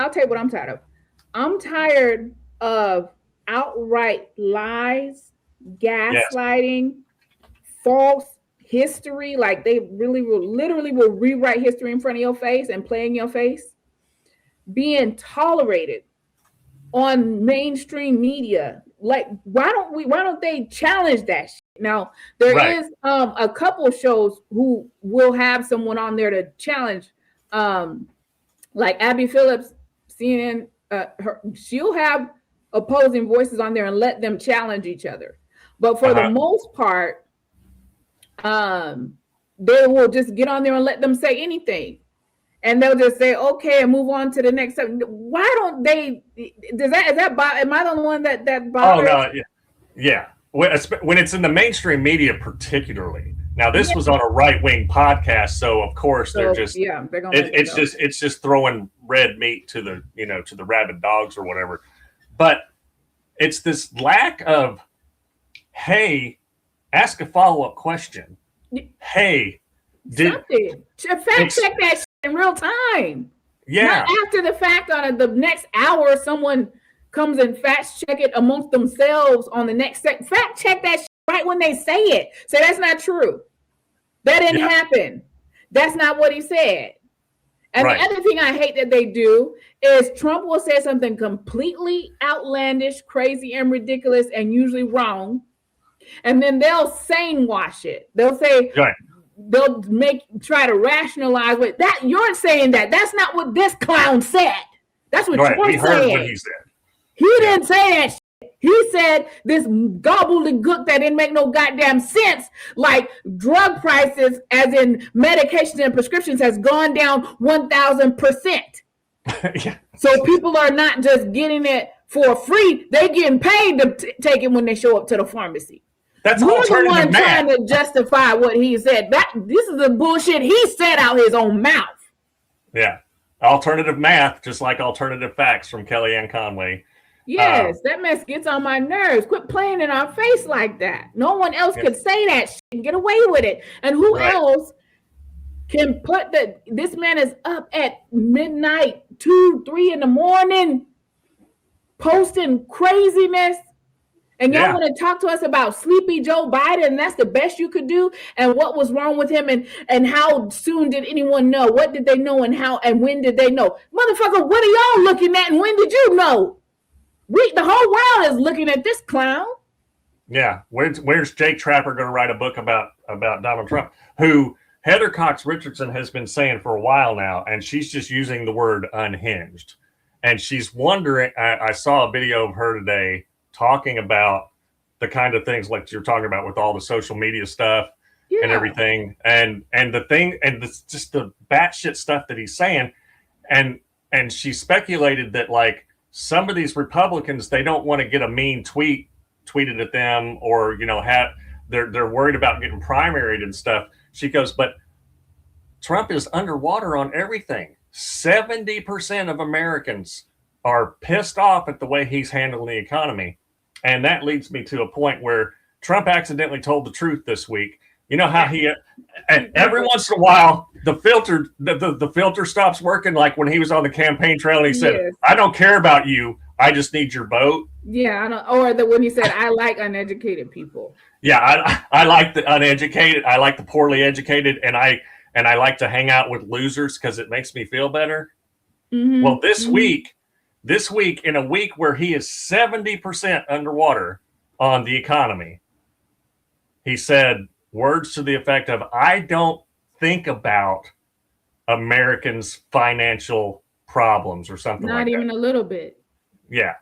I'll tell you what I'm tired of. I'm tired of outright lies, Yes. gaslighting, false history. Like they literally will rewrite history in front of your face and play in your face, being tolerated on mainstream media. Like, why don't they challenge that shit? Now, there Right. is a couple shows who will have someone on there to challenge, like Abby Phillips, CNN. She'll have opposing voices on there and let them challenge each other. But for the most part, they will just get on there and let them say anything. And they'll just say, okay, and move on to the next. Why don't they? Am I the one that bothers? Oh no, yeah. When it's in the mainstream media, particularly. Now, this was on a right-wing podcast, so of course they're just they're gonna it's just throwing red meat to the rabid dogs or whatever. But it's this lack of, hey, ask a follow-up question. Hey, fact check that shit in real time. Yeah. Not after the fact on the next hour, someone comes and fact check it amongst themselves on the next second. Fact check that shit right when they say it. Say that's not true. That didn't happen. That's not what he said. And the other thing I hate that they do is Trump will say something completely outlandish, crazy, and ridiculous, and usually wrong. And then they'll sane wash it. They'll say, they'll try to rationalize with that. You're saying that's not what this clown said. That's what you're saying. Heard what he said. He didn't say that shit. He said this gobbledygook that didn't make no goddamn sense, like drug prices, as in medications and prescriptions, has gone down 1,000%. So people are not just getting it for free; they're getting paid to take it when they show up to the pharmacy. That's You're the one math. trying to justify what he said. This is the bullshit he said out his own mouth. Yeah, alternative math, just like alternative facts from Kellyanne Conway. Yes, that mess gets on my nerves. Quit playing in our face like that. No one else could say that shit and get away with it. And who else can put this man is up at midnight, 2, 3 in the morning, posting craziness. And y'all want to talk to us about sleepy Joe Biden, and that's the best you could do, and what was wrong with him, and how soon did anyone know? What did they know, and how and when did they know? Motherfucker, what are y'all looking at, and when did you know? The whole world is looking at this clown. Yeah, where's Jake Trapper going to write a book about Donald Trump, who Heather Cox Richardson has been saying for a while now, and she's just using the word unhinged. And she's wondering, I saw a video of her today talking about the kind of things like you're talking about with all the social media stuff and everything. And the thing, and just the batshit stuff that he's saying. And she speculated that like some of these Republicans, they don't want to get a mean tweeted at them, or, they're worried about getting primaried and stuff. She goes, but Trump is underwater on everything. 70% of Americans are pissed off at the way he's handling the economy. And that leads me to a point where Trump accidentally told the truth this week. You know how and every once in a while, the filter stops working, like when he was on the campaign trail and he said, I don't care about you. I just need your vote. Yeah, I know. Or when he said, I like uneducated people. Yeah, I like the uneducated. I like the poorly educated. And I like to hang out with losers because it makes me feel better. Mm-hmm. Well, this week, in a week where he is 70% underwater on the economy, he said words to the effect of, I don't think about Americans' financial problems or something like that. Not even a little bit. Yeah.